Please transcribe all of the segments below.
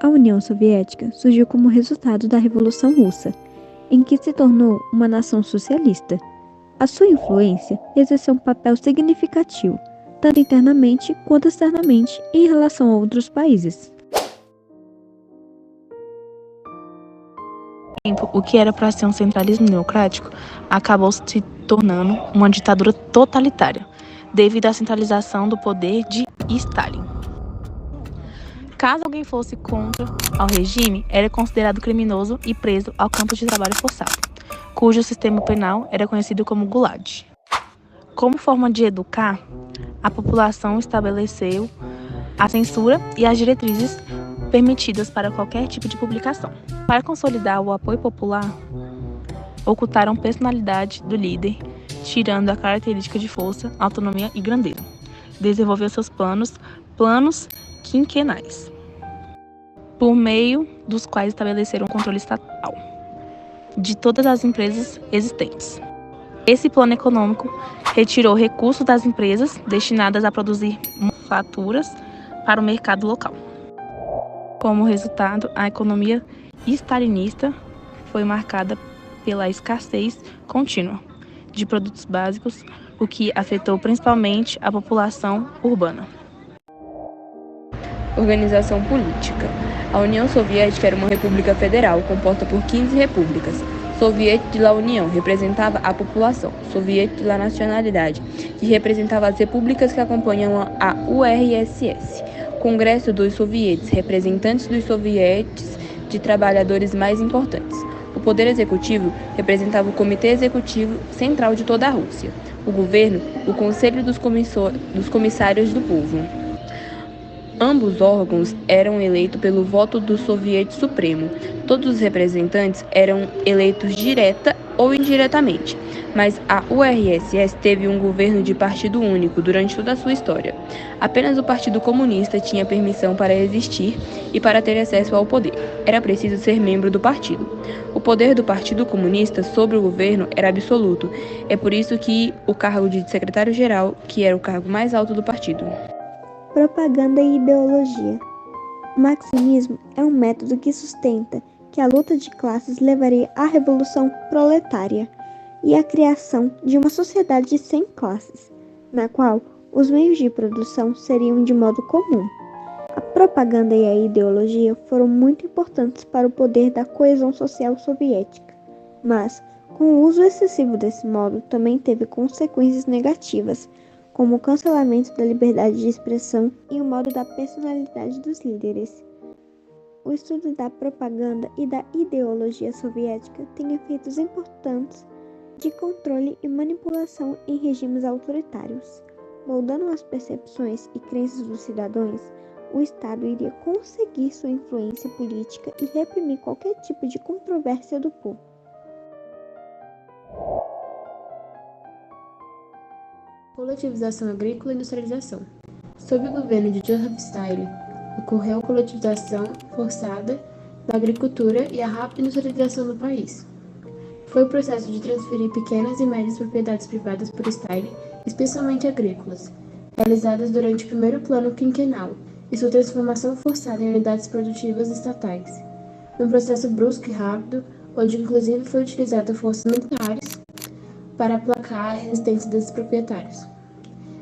A União Soviética surgiu como resultado da Revolução Russa, em que se tornou uma nação socialista. A sua influência exerceu um papel significativo, tanto internamente quanto externamente, em relação a outros países. O que era para ser um centralismo democrático acabou se tornando uma ditadura totalitária, devido à centralização do poder de Stalin. Caso alguém fosse contra ao regime, era considerado criminoso e preso ao campo de trabalho forçado, cujo sistema penal era conhecido como Gulag. Como forma de educar, a população estabeleceu a censura e as diretrizes permitidas para qualquer tipo de publicação. Para consolidar o apoio popular, ocultaram a personalidade do líder, tirando a característica de força, autonomia e grandeza. Desenvolveu seus planos quinquenais, por meio dos quais estabeleceram o controle estatal de todas as empresas existentes. Esse plano econômico retirou recursos das empresas destinadas a produzir manufaturas para o mercado local. Como resultado, a economia stalinista foi marcada pela escassez contínua de produtos básicos, o que afetou principalmente a população urbana. Organização política. A União Soviética era uma república federal composta por 15 repúblicas. Soviet de la União representava a população. Soviet de la Nacionalidade, que representava as repúblicas que acompanham a URSS. Congresso dos Sovietes, representantes dos sovietes de trabalhadores mais importantes. O Poder Executivo representava o Comitê Executivo Central de toda a Rússia. O Governo, o Conselho dos Comissários do Povo. Ambos órgãos eram eleitos pelo voto do Soviete Supremo. Todos os representantes eram eleitos direta ou indiretamente, mas a URSS teve um governo de partido único durante toda a sua história. Apenas o Partido Comunista tinha permissão para existir e para ter acesso ao poder. Era preciso ser membro do partido. O poder do Partido Comunista sobre o governo era absoluto. É por isso que o cargo de secretário-geral, que era o cargo mais alto do partido. Propaganda e ideologia. O marxismo é um método que sustenta que a luta de classes levaria à revolução proletária e à criação de uma sociedade sem classes, na qual os meios de produção seriam de modo comum. A propaganda e a ideologia foram muito importantes para o poder da coesão social soviética, mas, com o uso excessivo desse modo, também teve consequências negativas, como o cancelamento da liberdade de expressão e o modo da personalidade dos líderes. O estudo da propaganda e da ideologia soviética tem efeitos importantes de controle e manipulação em regimes autoritários. Moldando as percepções e crenças dos cidadãos, o Estado iria conseguir sua influência política e reprimir qualquer tipo de controvérsia do povo. Coletivização agrícola e industrialização. Sob o governo de Joseph Stalin, ocorreu a coletivização forçada da agricultura e a rápida industrialização do país. Foi o processo de transferir pequenas e médias propriedades privadas por Stalin, especialmente agrícolas, realizadas durante o primeiro plano quinquenal, e sua transformação forçada em unidades produtivas estatais. Num processo brusco e rápido, onde inclusive foi utilizada forças militares para aplacar a resistência desses proprietários.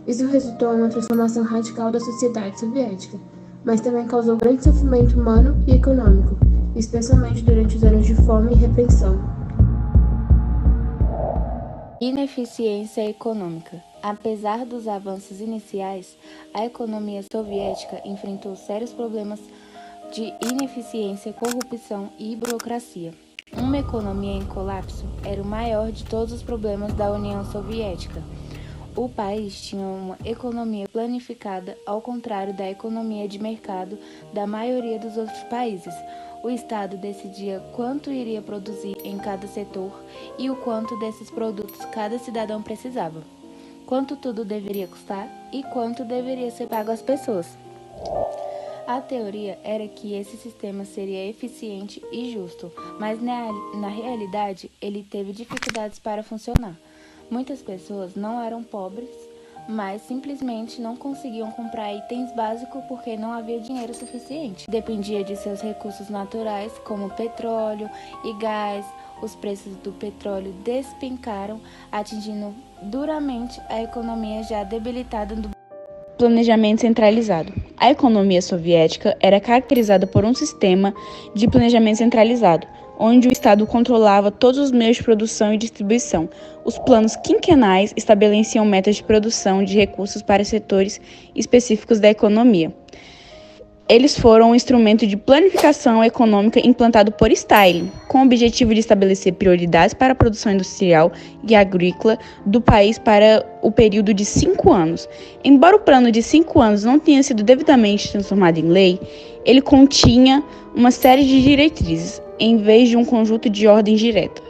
Isso resultou em uma transformação radical da sociedade soviética, mas também causou grande sofrimento humano e econômico, especialmente durante os anos de fome e repressão. Ineficiência econômica. Apesar dos avanços iniciais, a economia soviética enfrentou sérios problemas de ineficiência, corrupção e burocracia. Uma economia em colapso era o maior de todos os problemas da União Soviética. O país tinha uma economia planificada, ao contrário da economia de mercado da maioria dos outros países. O Estado decidia quanto iria produzir em cada setor e o quanto desses produtos cada cidadão precisava, quanto tudo deveria custar e quanto deveria ser pago às pessoas. A teoria era que esse sistema seria eficiente e justo, mas na realidade ele teve dificuldades para funcionar. Muitas pessoas não eram pobres, mas simplesmente não conseguiam comprar itens básicos porque não havia dinheiro suficiente. Dependia de seus recursos naturais, como petróleo e gás. Os preços do petróleo despencaram, atingindo duramente a economia já debilitada do Planejamento centralizado. A economia soviética era caracterizada por um sistema de planejamento centralizado, onde o Estado controlava todos os meios de produção e distribuição. Os planos quinquenais estabeleciam metas de produção de recursos para setores específicos da economia. Eles foram um instrumento de planificação econômica implantado por Stalin, com o objetivo de estabelecer prioridades para a produção industrial e agrícola do país para o período de 5 anos. Embora o plano de 5 anos não tenha sido devidamente transformado em lei, ele continha uma série de diretrizes, em vez de um conjunto de ordens diretas.